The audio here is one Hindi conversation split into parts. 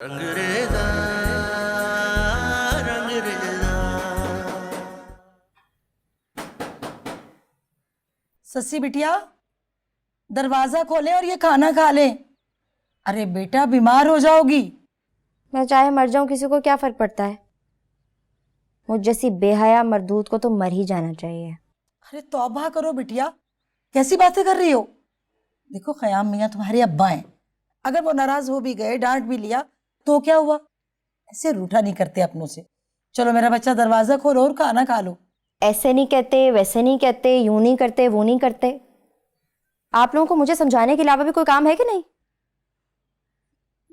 रंगरेज़ा रंगरेज़ा। सस्सी बिटिया, दरवाजा खोले और ये खाना खा ले। अरे बेटा, बीमार हो जाओगी। मैं चाहे मर जाऊं, किसी को क्या फर्क पड़ता है। मुझ जैसी बेहया मर्दूद को तो मर ही जाना चाहिए। अरे तौबा करो बिटिया, कैसी बातें कर रही हो। देखो, ख़याम मियाँ तुम्हारे अब्बा हैं। अगर वो नाराज हो भी गए, डांट भी लिया, तो क्या हुआ। ऐसे रूठा नहीं करते अपनों से। चलो मेरा बच्चा, दरवाजा खोलो और खाना खा लो। ऐसे नहीं कहते, वैसे नहीं कहते, यूं नहीं करते, वो नहीं करते। आप लोगों को मुझे समझाने के अलावा भी कोई काम है कि नहीं?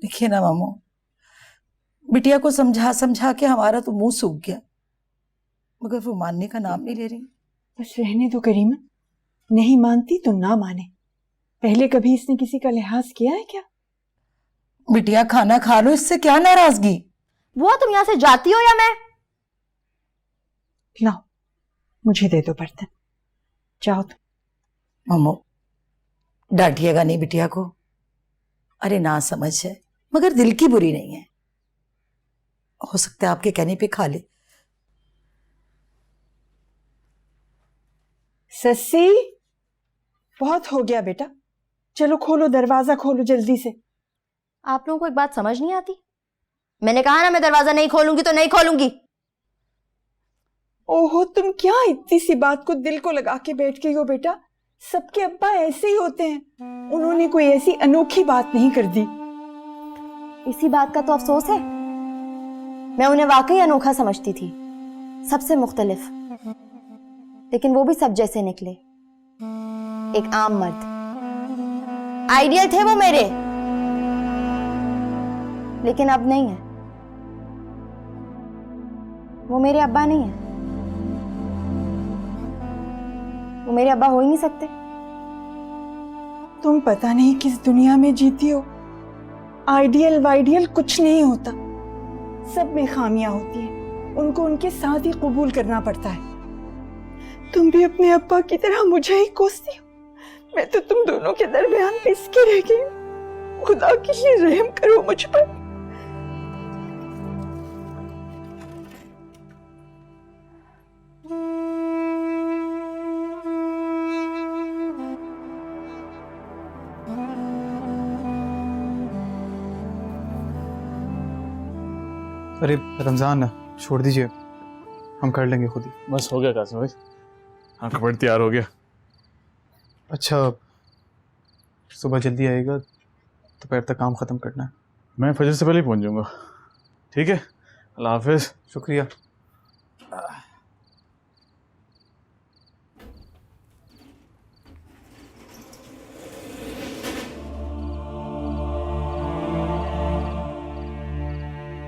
देखिए ना मामू, बिटिया को समझा समझा के हमारा तो मुंह सूख गया, मगर वो मानने का नाम नहीं ले रही। बस रहने दो करीमा, नहीं मानती तो ना माने। पहले कभी इसने किसी का लिहाज किया है क्या? बिटिया खाना खा लो, इससे क्या नाराजगी। वो तुम यहां से जाती हो या मैं? लाओ, मुझे दे दो बर्तन, जाओ तुम। मामू, डांटिएगा नहीं बिटिया को। अरे ना समझ है, मगर दिल की बुरी नहीं है। हो सकता है आपके कहने पे खा ले। सस्सी, बहुत हो गया बेटा, चलो खोलो दरवाजा, खोलो जल्दी से। आप लोगों को एक बात समझ नहीं आती? मैंने कहा ना, मैं दरवाजा नहीं खोलूंगी तो नहीं खोलूंगी। ओहो, तुम क्या इतनी सी बात को दिल को लगा के बैठ गई हो बेटा। सबके अब्बा ऐसे ही होते हैं, उन्होंने कोई ऐसी अनोखी बात नहीं कर दी। इसी बात का तो अफसोस है। मैं उन्हें वाकई अनोखा समझती थी, सबसे मुख्तलिफ। लेकिन वो भी सब जैसे निकले, एक आम मर्द। आइडियल थे वो मेरे, लेकिन अब नहीं है। वो मेरे अब्बा नहीं है, वो मेरे अब्बा हो ही नहीं सकते। तुम पता नहीं किस दुनिया में जीती हो। आइडियल वाइडियल कुछ नहीं होता, सब में खामियां होती हैं, उनको उनके साथ ही कबूल करना पड़ता है। तुम भी अपने अब्बा की तरह मुझे ही कोसती हो। मैं तो तुम दोनों के दरमियान पिस के रह गई हूं। खुदा के लिए रहम करो मुझ पर। अरे रमज़ान, छोड़ दीजिए, हम कर लेंगे खुद ही। बस हो गया कासिम भाई, हाँ कपड़ तैयार हो गया। अच्छा, सुबह जल्दी आएगा, दोपहर तक काम ख़त्म करना है। मैं फजर से पहले ही पहुंच जाऊंगा। ठीक है, अल्लाह हाफिज़। शुक्रिया।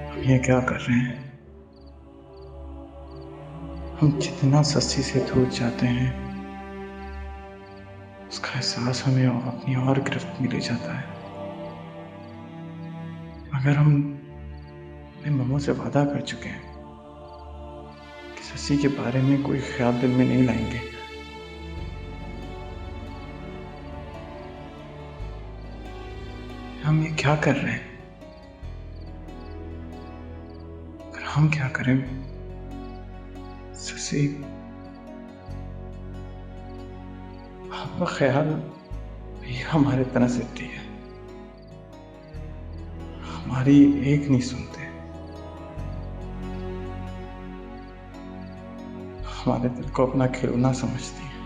हम ये क्या कर रहे हैं? हम जितना सस्ती से दूर जाते हैं, उसका एहसास हमें अपनी और गिरफ्त में ले जाता है। अगर हम अपने मम्मू से वादा कर चुके हैं कि सस्सी के बारे में कोई ख्याल दिल में नहीं लाएंगे, हम ये क्या कर रहे हैं? अगर हम क्या करें, सस्सी आपका ख्याल भी हमारे तरह से है, हमारी एक नहीं सुनते, हमारे दिल को अपना खिलौना समझती है।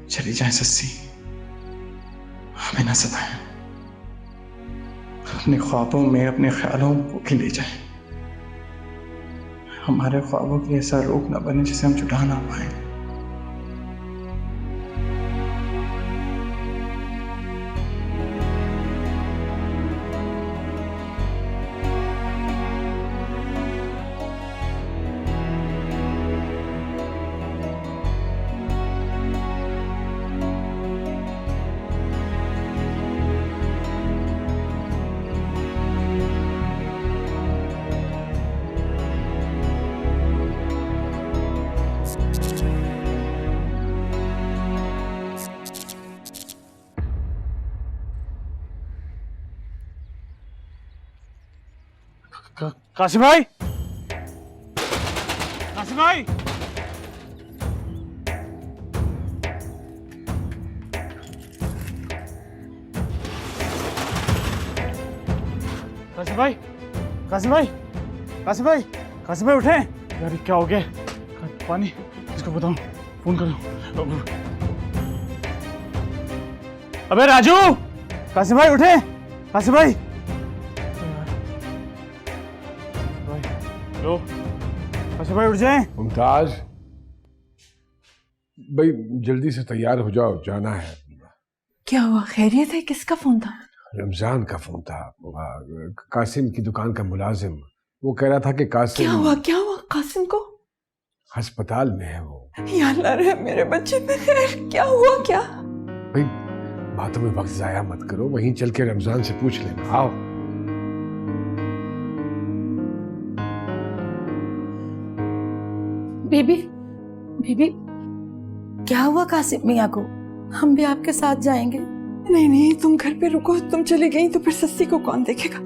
चली जाए सस्सी, हमें ना सताएं, अपने ख्वाबों में अपने ख्यालों को भी ले जाएं। हमारे ख्वाबों की ऐसा रोक ना बने जिसे हम छुड़ा ना पाए। कासिम भाई, कासिम भाई, कासिम भाई, कासिम भाई, कासिम भाई, कासिम भाई उठे यार, क्या हो गया? पानी, किसको बताऊं? फोन करो। अबे राजू, कासिम भाई उठे, कासिम भाई, लो, कासिम भाई उठ जाए। मुमताज भाई जल्दी से तैयार हो जाओ, जाना है। क्या हुआ, खैरियत है? किसका फोन था? रमजान का फोन था, कासिम की दुकान का मुलाजिम। वो कह रहा था कि कासिम क्या हुआ कासिम को? अस्पताल में है वो। या अल्लाह रहे मेरे बच्चे पे खैर, क्या हुआ क्या? भाई बातों में वक्त जाया मत करो, वहीं चल के रमजान से पूछ लेना। आओ। बीबी, बीबी, क्या हुआ कासिम मियाँ को? हम भी आपके साथ जाएंगे। नहीं नहीं, तुम घर पे रुको। तुम चली गई तो फिर सस्ती को कौन देखेगा?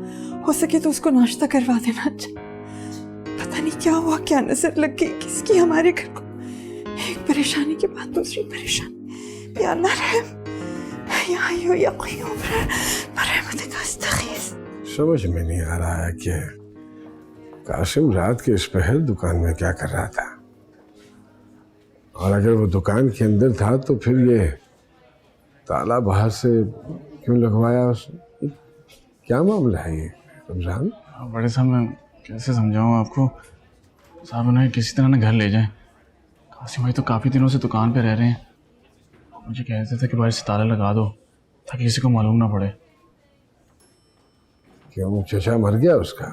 हो सके तो उसको नाश्ता करवा देना। अच्छा, पता नहीं क्या हुआ, क्या नजर लग गई किसकी हमारे घर को। एक परेशानी के बाद दूसरी परेशानी। या अल्लाह रहम, या हय्यू या क़य्यूम बरहमतिक अस्तगीस। समझ में नहीं आ रहा है कि कासिम रात के इस पहर दुकान में क्या कर रहा था, और अगर वो दुकान के अंदर था तो फिर ये ताला बाहर से क्यों लगवाया उसने? क्या मामला है ये रमजान? बड़े साहब मैं कैसे समझाऊं आपको? साहब उन्हें किसी तरह ना घर ले जाएं। कासिम भाई तो काफ़ी दिनों से दुकान पे रह रहे हैं। मुझे कहते थे कि बाहर से ताला लगा दो ताकि किसी को मालूम ना पड़े। क्यों, चचा मर गया उसका?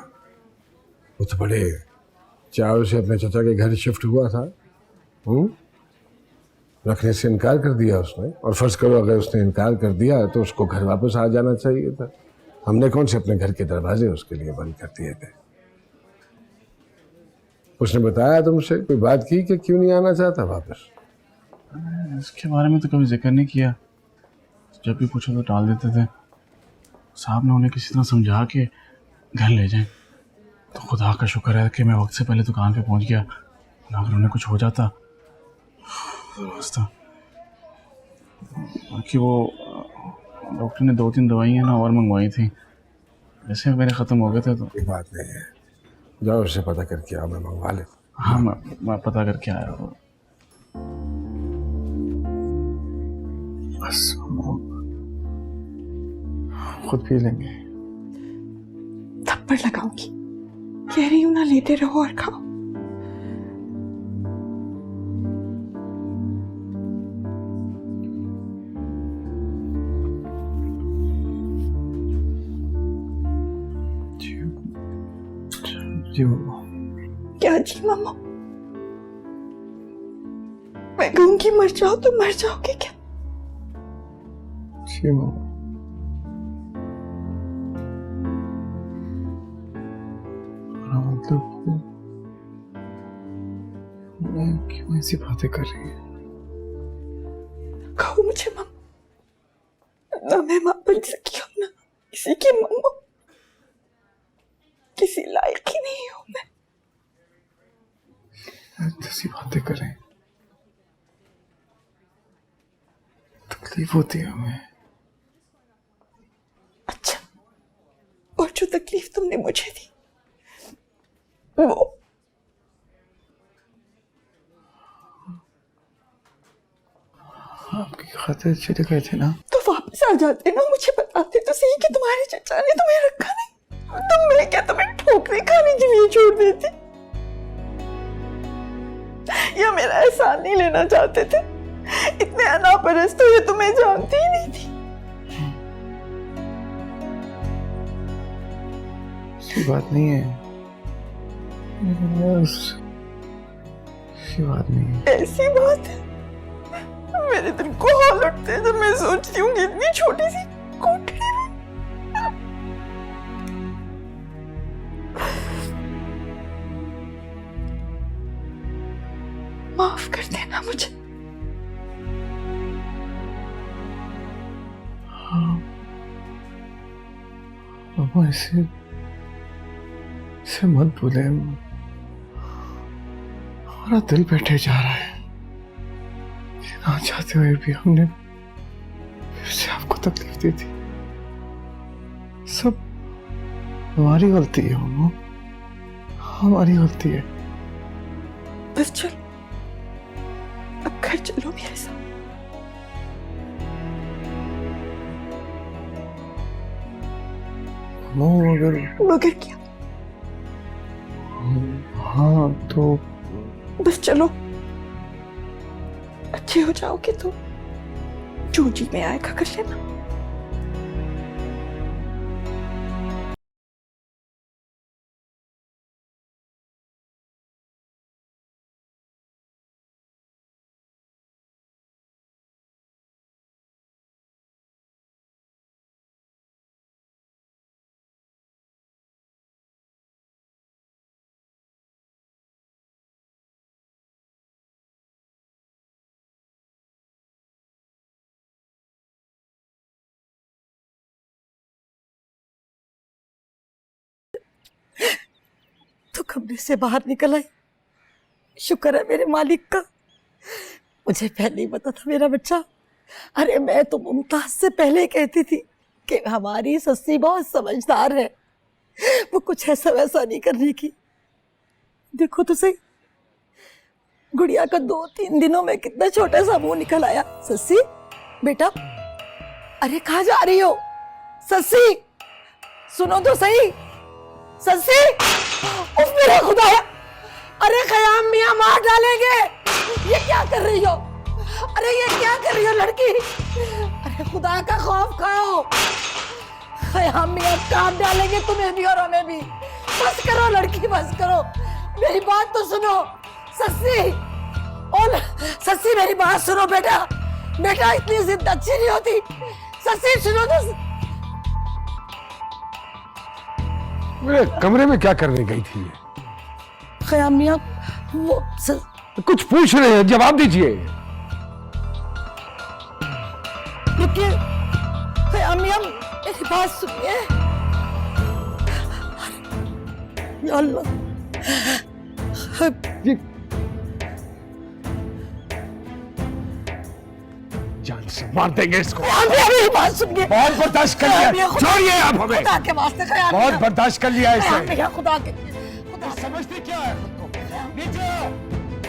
वो तो बड़े चाव से अपने चचा के घर शिफ्ट हुआ था। रखने से इनकार कर दिया उसने, और फर्ज करो अगर उसने इनकार कर दिया तो उसको घर वापस आ जाना चाहिए था। हमने कौन से अपने घर के दरवाजे उसके लिए बंद कर दिए थे? उसने बताया तुमसे, कोई बात की कि क्यों नहीं आना चाहता वापस? इसके बारे में तो कभी जिक्र नहीं किया। जब भी पूछो तो टाल देते थे। साहब ने उन्हें किसी तरह समझा के घर ले जाएं। तो खुदा का शुक्र है कि मैं वक्त से पहले दुकान पे पहुंच गया, अगर उन्हें कुछ हो जाता बाकी वो डॉक्टर ने 2-3 दवाइयाँ ना और मंगवाई थी, वैसे मेरे ख़त्म हो गए थे। तो कोई बात नहीं है, जाओ उससे पता करके आओ, मैं मंगवा लेता। हाँ मैं पता करके आया हूँ। बस खुद पी लेंगे। थप्पड़ लगाऊंगी। कह रही हूँ ना, लेटे रहो और खाओ। जी मम्मा। क्या जी मम्मा? मैं कहूंगी मर जाओ तो मर जाओगे क्या? जी मम्मा। मतलब क्यों ऐसी बातें कर रही है? कहो मुझे मम्मा, ना मैं मां बन सकी हूं ना किसी की मम्मा, किसी लायक ही नहीं हूं मैं। ऐसी बातें करें, तकलीफ होती है हमें। अच्छा, और जो तकलीफ तुमने मुझे दी वो आपकी खातिर चले गए थे ना? तो वापस आ जाते ना, मुझे बताते तो सही कि तुम्हारे चचा ने तुम्हें रखा नहीं, तो मैं क्या तुम्हें ठोकरे खाने के लिए छोड़ देती, या मेरा एहसान नहीं लेना चाहते थे? इतने अनापरस्त तो ये तुम्हें जानती ही नहीं थी। ऐसी बात नहीं है, ऐसी बात नहीं है। ऐसी बात है? मेरे दिल को हाल उठते जब मैं सोचती हूँ कि इतनी छोटी सी कोठरी में माफ कर देना मुझे। हाँ, ऐसे इसे मत भूले, हमारा दिल बैठे जा रहा है। ना चाहते हुए भी हमने फिर से आपको तकलीफ दी थी। सब हमारी गलती है मम्मू, हमारी गलती है। बस चलो, अब घर चलो मेरे साथ। मगर मगर क्या? हाँ तो बस चलो, अच्छे हो जाओगे तो जो जी में आएगा कर लेना। तो कमरे से बाहर निकल आई। शुक्र है मेरे मालिक का, मुझे पहले ही पता था मेरा बच्चा। अरे मैं तो मुमताज से पहले कहती थी कि हमारी सस्सी बहुत समझदार है, वो कुछ ऐसा वैसा नहीं करने की। देखो तो सही, गुड़िया का 2-3 दिनों में कितना छोटा सा मुंह निकल आया। सस्सी बेटा, अरे कहाँ जा रही हो? सस्सी सुनो तो सही, सस्सी। उफ मेरा खुदाया, अरे ख़याम मियां मार डालेंगे। ये क्या कर रही हो? अरे ये क्या कर रही हो लड़की? अरे खुदा का खौफ खाओ, ख़याम मियां काट डालेंगे तुम्हें भी और हमें भी। बस करो लड़की, बस करो, मेरी बात तो सुनो। सस्सी, और सस्सी मेरी बात सुनो बेटा, बेटा इतनी जिद अच्छी नहीं होती। सस्सी सुनो तो। मेरे कमरे में क्या करने गई थी? ख़याम मियां वो कुछ पूछ रहे हैं, जवाब दीजिए। रुकिए ख़याम मियां, मेरी बात सुनिए। या अल्लाह, जान से मार देंगे इसको। ख़याम मियां मेरी बात सुनिए। बहुत बर्दाश्त कर लिया, छोड़िए आप हमें। खुदा के वास्ते ख़याम बहुत मियां, बर्दाश्त कर लिया ख़याम इसे। मियां खुदा के, समझती क्या है खुद को? नीचे आओ,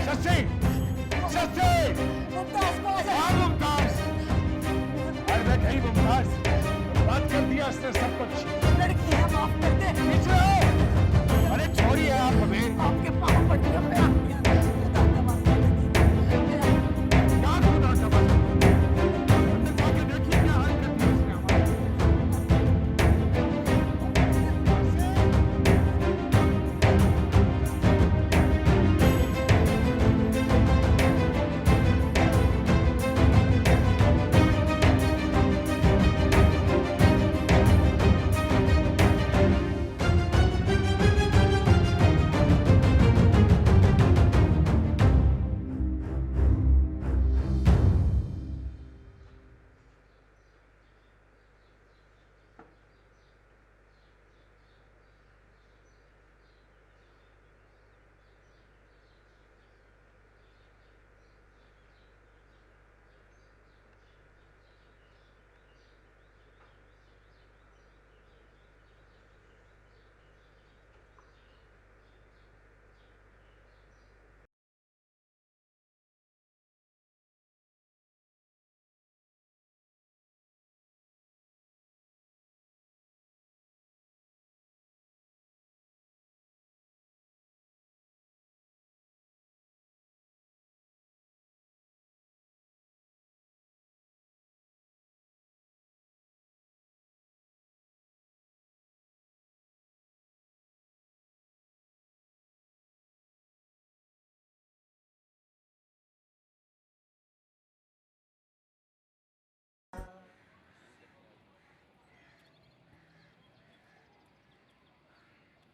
सच्ची सच्ची। मुमताज को आ जाए। हाँ मुमताज, अरे मैं कहीं मुमताज बात कर दिया उसने सब कुछ। लड़की है, माफ कर दे। नीचे आओ, अरे छोड़िए आप हमें। आपके पाँव पड़ गए ख़याम मियां, खुदा का वास्ता दीजिए। क्या खुदा का वास्ता? अंदर जाके देखिए क्या हाल कर दिया उसने हमारा।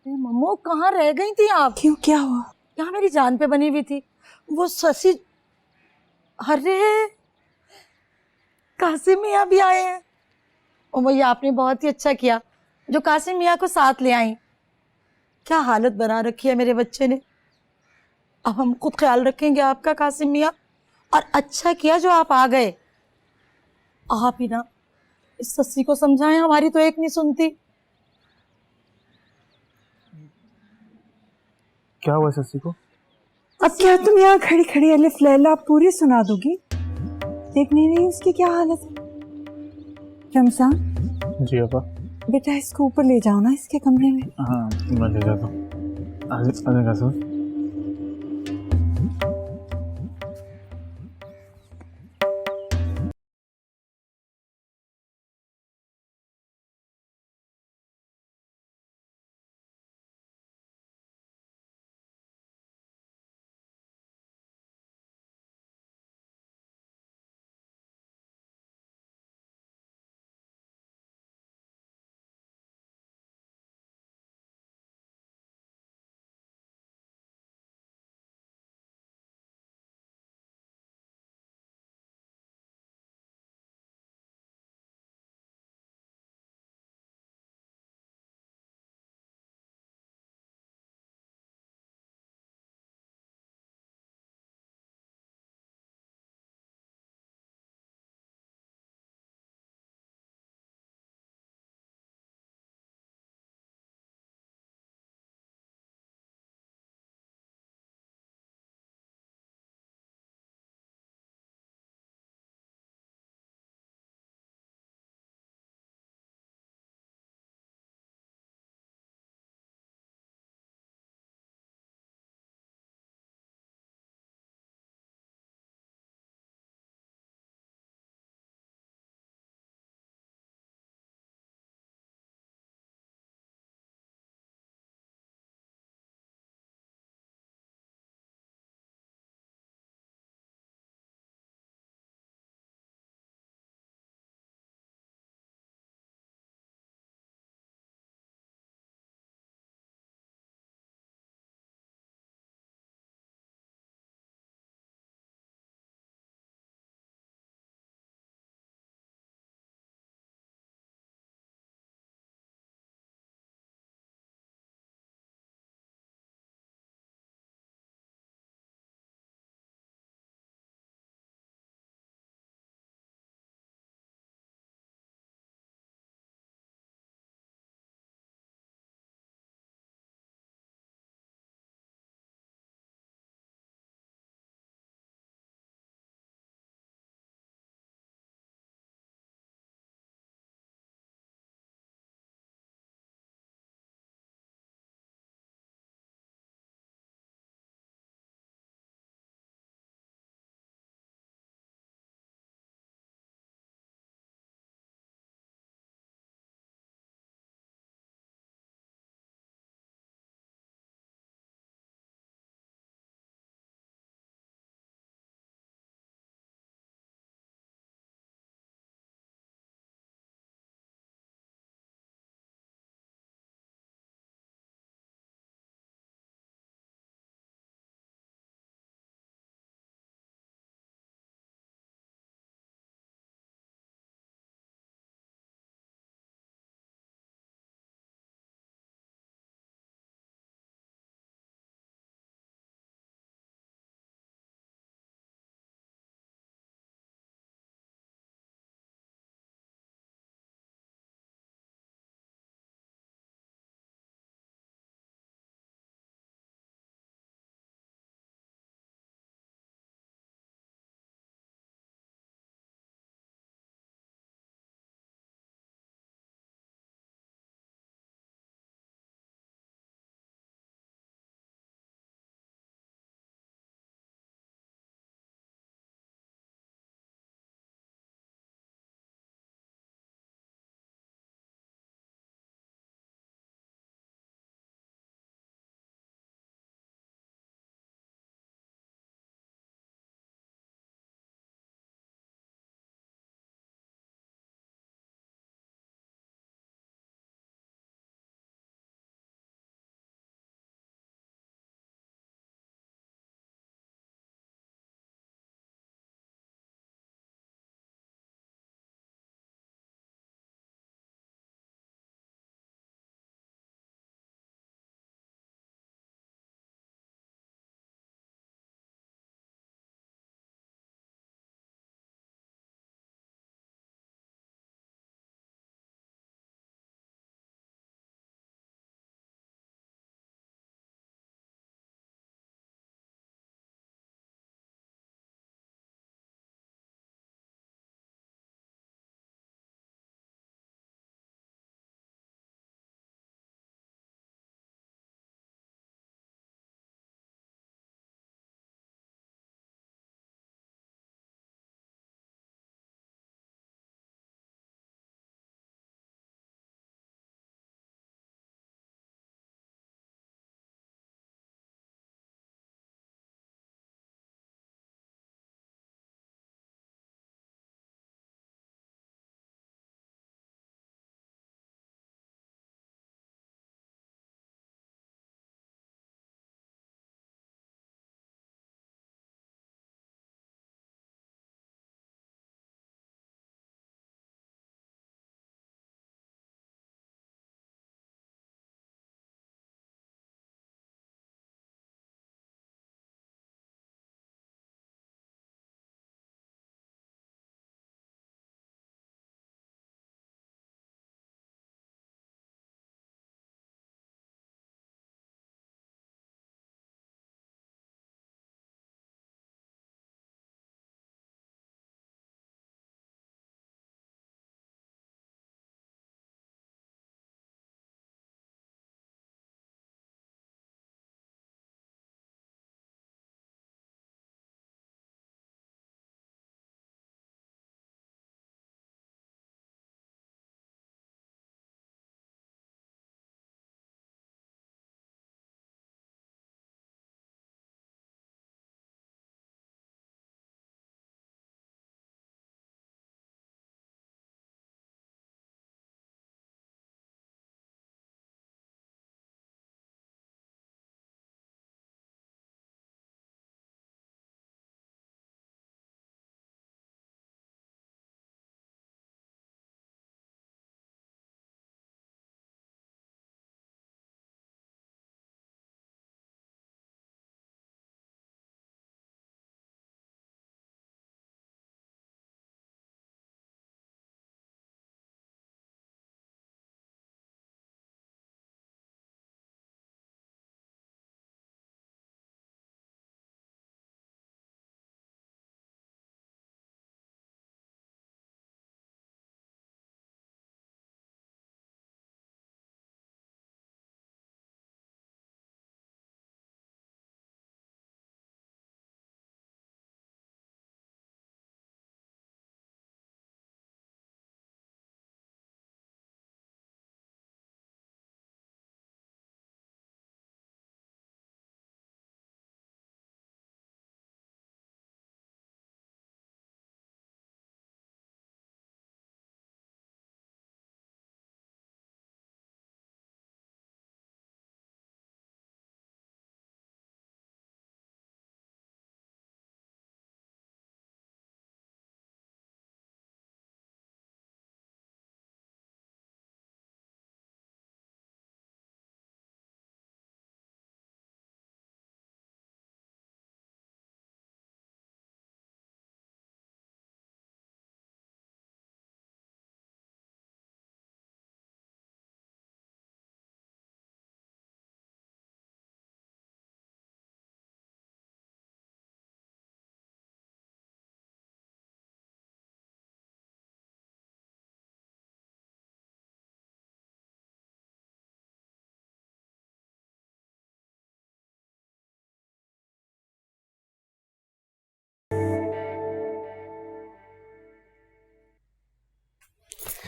मम्मू कहाँ रह गई थी आप? क्यों, क्या हुआ? यहाँ मेरी जान पे बनी हुई थी वो ससी। अरे कासिम मियाँ भी आए हैं। ओ भैया, आपने बहुत ही अच्छा किया जो कासिम मियाँ को साथ ले आई। क्या हालत बना रखी है मेरे बच्चे ने। अब हम खुद ख्याल रखेंगे आपका कासिम मियाँ। और अच्छा किया जो आप आ गए। आप ही ना इस सस्सी को समझाएं, हमारी तो एक नहीं सुनती। क्या हुआ सस्सी को? अब क्या तुम यहाँ खड़ी खड़ी अलिफ लैला पूरी सुना दोगी? देख नहीं रही उसकी क्या हालत है? रमजान, जी अपा। बेटा इसको ऊपर ले जाओ ना इसके कमरे में। हाँ मैं ले जाता हूँ। आगे का सर।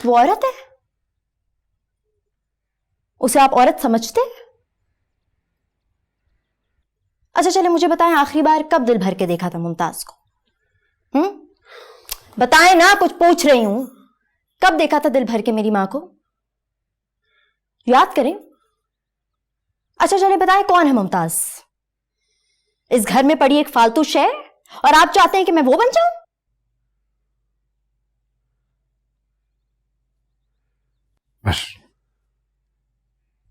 वो औरत है, उसे आप औरत समझते? अच्छा चले मुझे बताएं, आखिरी बार कब दिल भर के देखा था मुमताज को? बताएं ना, कुछ पूछ रही हूं। कब देखा था दिल भर के मेरी मां को? याद करें। अच्छा चले बताएं, कौन है मुमताज? इस घर में पड़ी एक फालतू शय, और आप चाहते हैं कि मैं वो बन जाऊं? बस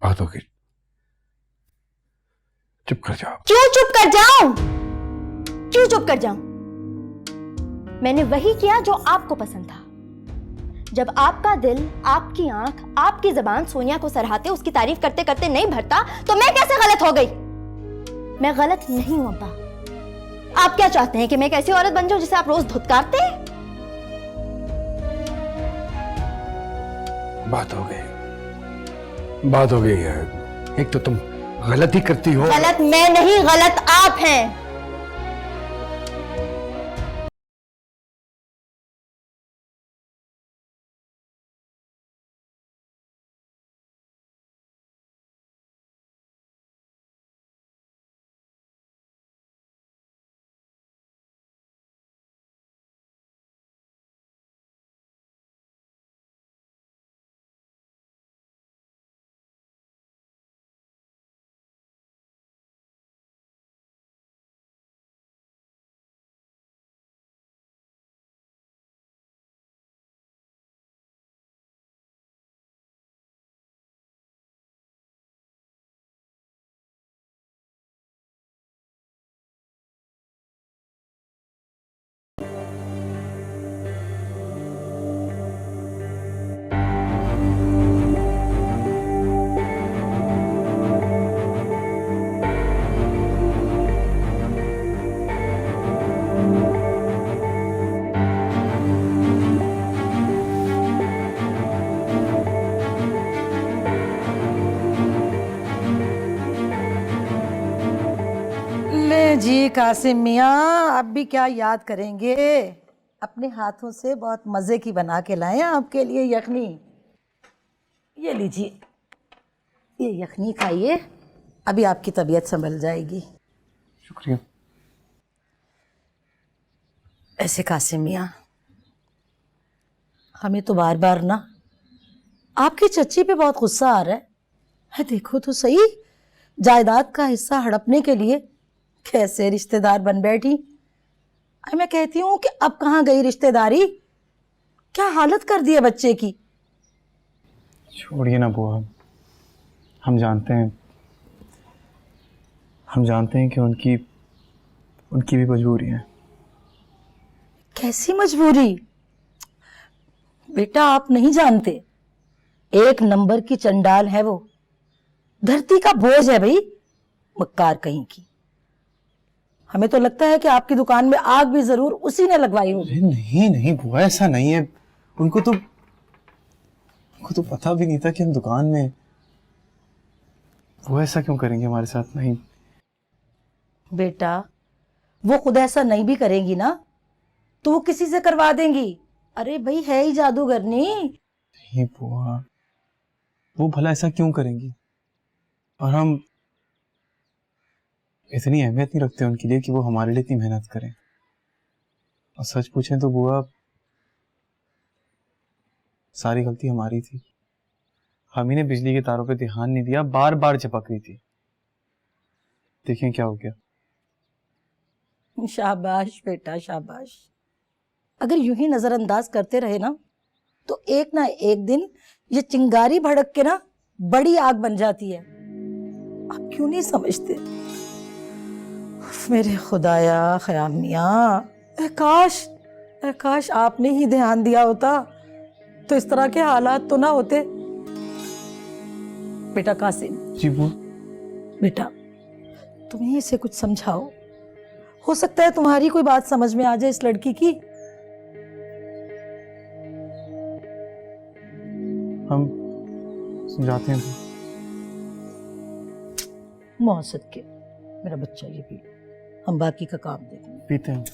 बात हो गई, चुप कर जाओ। क्यों चुप कर जाऊं? क्यों चुप कर जाऊं? मैंने वही किया जो आपको पसंद था। जब आपका दिल, आपकी आंख, आपकी जबान सोनिया को सराहते, उसकी तारीफ करते करते नहीं भरता, तो मैं कैसे गलत हो गई? मैं गलत नहीं हूं अब्बा। आप क्या चाहते हैं कि मैं एक ऐसी औरत बन जाऊं जिसे आप रोज धुतकारते हैं? बात हो गई है। एक तो तुम गलती करती हो। गलत मैं नहीं, गलत आप हैं। ले जी कासिम मियाँ, अब भी क्या याद करेंगे? अपने हाथों से बहुत मज़े की बना के लाए हैं आपके लिए यखनी। ये लीजिए, ये यखनी खाइए, अभी आपकी तबीयत संभल जाएगी। शुक्रिया। ऐसे कासिम मियाँ, हमें तो बार बार ना आपकी चच्ची पे बहुत गुस्सा आ रहा है। देखो तो सही, जायदाद का हिस्सा हड़पने के लिए कैसे रिश्तेदार बन बैठी। मैं कहती हूँ कि अब कहाँ गई रिश्तेदारी? क्या हालत कर दी है बच्चे की। छोड़िए ना बुआ, हम जानते हैं कि उनकी भी मजबूरी है। कैसी मजबूरी? बेटा आप नहीं जानते, एक नंबर की चंडाल है वो, धरती का बोझ है भाई, मक्कार कहीं की। हमें तो लगता है कि आपकी दुकान में आग भी जरूर उसी ने लगवाई होगी। नहीं बुआ, ऐसा नहीं है। उनको तो पता भी नहीं था कि हम दुकान में। वो ऐसा क्यों करेंगे हमारे साथ? नहीं बेटा, वो खुद ऐसा नहीं भी करेंगी ना तो वो किसी से करवा देंगी। अरे भाई है ही जादूगरनी। नहीं बुआ, वो भला ऐसा क्यों करेंगी? और हम इतनी अहमियत नहीं रखते उनके लिए कि वो हमारे लिए इतनी मेहनत करें। और सच पूछें तो बुआ, सारी गलती हमारी थी। हम ही ने बिजली के तारों पे ध्यान नहीं दिया, बार बार झपक रही थी। देखिए क्या हो गया। शाबाश बेटा शाबाश। अगर यूं ही नजरअंदाज करते रहे ना तो एक ना एक दिन ये चिंगारी भड़क के ना बड़ी आग बन जाती है। आप क्यों नहीं समझते? मेरे खुदाया ख़याम मियाँ, काश आपने ही ध्यान दिया होता तो इस तरह के हालात तो ना होते। बेटा कासिम। जी बुआ। बेटा तुम्हें इसे कुछ समझाओ, हो सकता है तुम्हारी कोई बात समझ में आ जाए इस लड़की की। हम समझाते हैं। मौसद के मेरा बच्चा, ये पी, हम बाकी का काम देखेंगे। पीते हैं।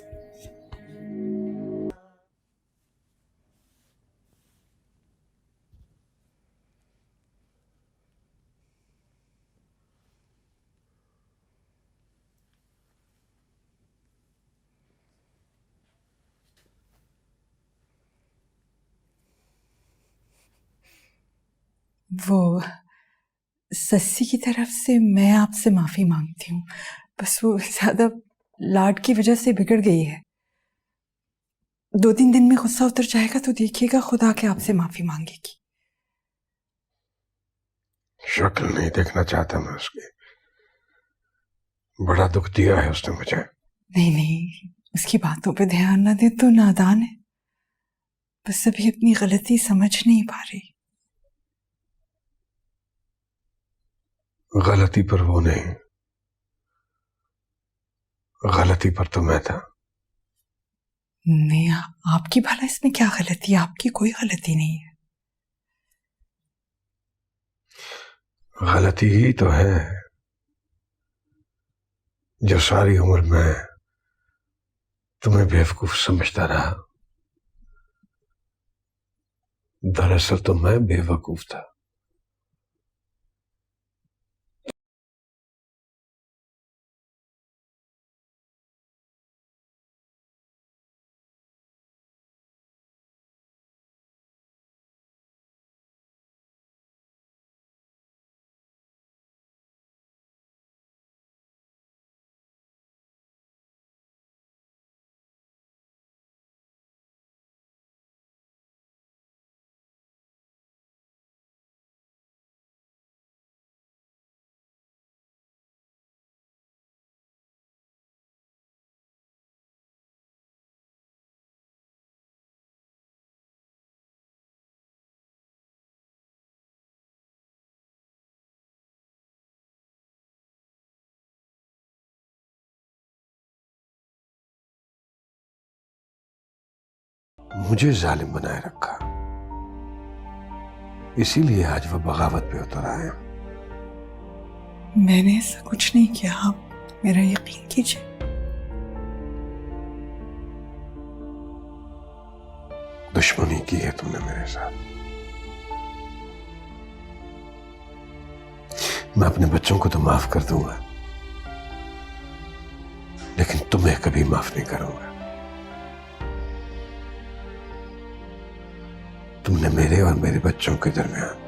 वो सस्सी की तरफ से मैं आपसे माफी मांगती हूँ। बस वो ज्यादा लाड की वजह से बिगड़ गई है। 2-3 दिन में गुस्सा उतर जाएगा तो देखिएगा खुद आके आपसे माफी मांगेगी। शक्ल नहीं देखना चाहता मैं उसकी। बड़ा दुख दिया है उसने मुझे। नहीं नहीं, उसकी बातों पे ध्यान न दे तो नादान है। बस अभी अपनी गलती समझ नहीं पा रही। गलती पर वो नहीं, गलती पर तो मैं था। नहीं, आपकी भला इसमें क्या गलती है? आपकी कोई गलती नहीं है। गलती ही तो है जो सारी उम्र मैं तुम्हें बेवकूफ समझता रहा। दरअसल तो मैं बेवकूफ था। मुझे जालिम बनाए रखा, इसीलिए आज वह बगावत पे उतर आए। मैंने ऐसा कुछ नहीं किया, आप मेरा यकीन कीजिए। दुश्मनी की है तुमने मेरे साथ। मैं अपने बच्चों को तो माफ कर दूंगा, लेकिन तुम्हें कभी माफ नहीं करूंगा। तुमने मेरे और मेरे बच्चों के दरमियान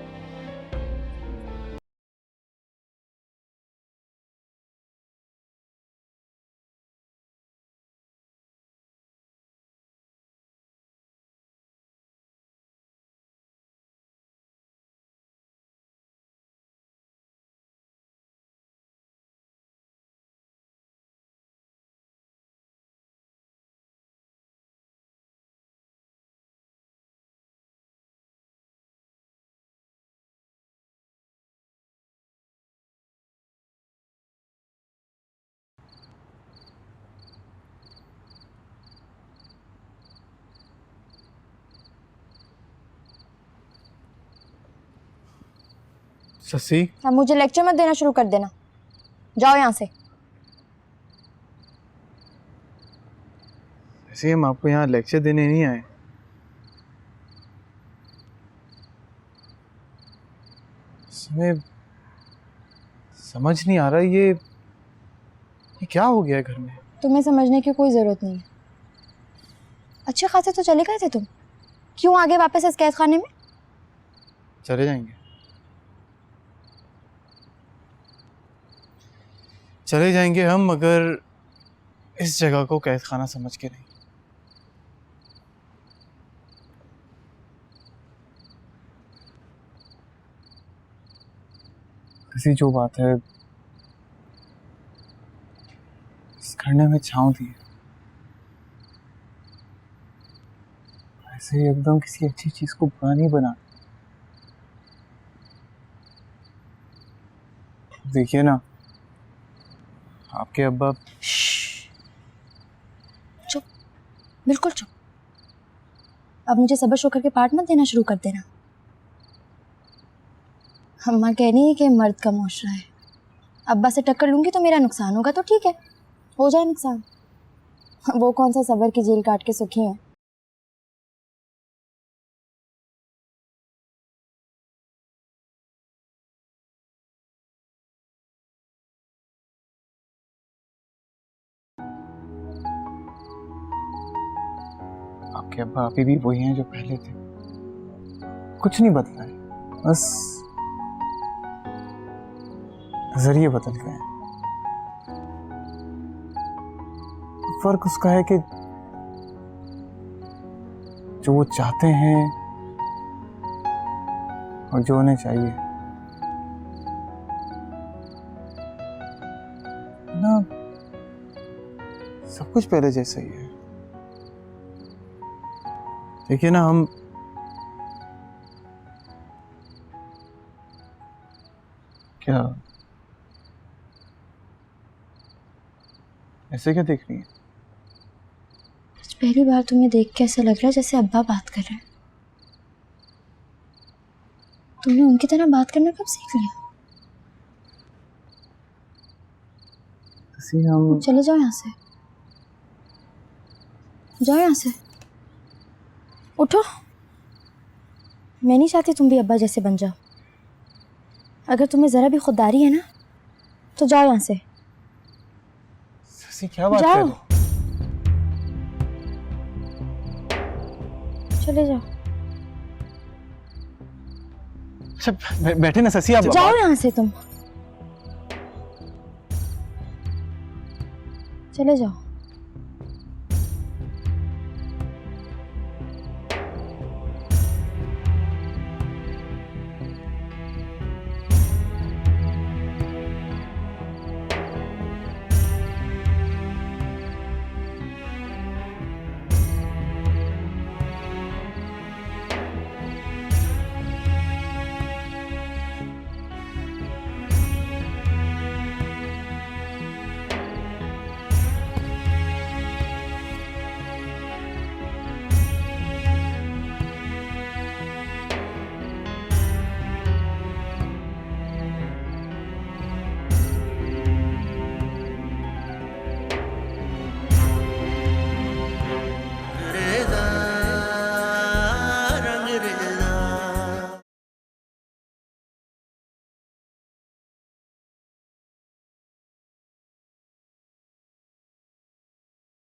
ससी, अब मुझे लेक्चर मत देना शुरू कर देना। जाओ यहाँ से। ऐसे हम आपको यहाँ लेक्चर देने नहीं आए। हमें समझ नहीं आ रहा ये क्या हो गया है घर में। तुम्हें समझने की कोई जरूरत नहीं है। अच्छे खासे तो चले गए थे तुम, क्यों आगे वापस इस कैद खाने में? चले जाएंगे, चले जाएंगे हम, मगर इस जगह को कैद खाना समझ के नहीं। किसी जो बात है, इस घरने में छाँव थी, ऐसे ही एकदम किसी अच्छी चीज को बुरा नहीं बना। देखिए ना, आपके अब्बा। चुप, बिल्कुल चुप। अब मुझे सबर शुक्र के पाठ मत देना शुरू कर देना। अम्मा कह रही है कि मर्द का मुआशरा है। अब्बा से टक्कर लूंगी तो मेरा नुकसान होगा, तो ठीक है, हो जाए नुकसान। वो कौन सा सबर की जेल काट के सुखी है। आपके अब्बा अभी भी वही हैं जो पहले थे, कुछ नहीं बदला है। बस नजरिए बदल गए हैं। फर्क उसका है कि जो वो चाहते हैं और जो उन्हें चाहिए ना, सब कुछ पहले जैसा ही है। देखिए ना, हम क्या ऐसे क्या देख रही है? पहली बार तुम्हें देख के ऐसा लग रहा है जैसे अब्बा बात कर रहे हैं। तुमने उनकी तरह बात करना कब सीख लिया? हम चले जाओ यहाँ से, जाओ यहाँ से, उठो। मैं नहीं चाहती तुम भी अब्बा जैसे बन जाओ। अगर तुम्हें जरा भी खुददारी है ना तो जाओ यहाँ से, ससी क्या बात कर जाओ, रही हो? चले जाओ, अच्छा बैठे ना ससी, आप जाओ यहाँ से, तुम चले जाओ।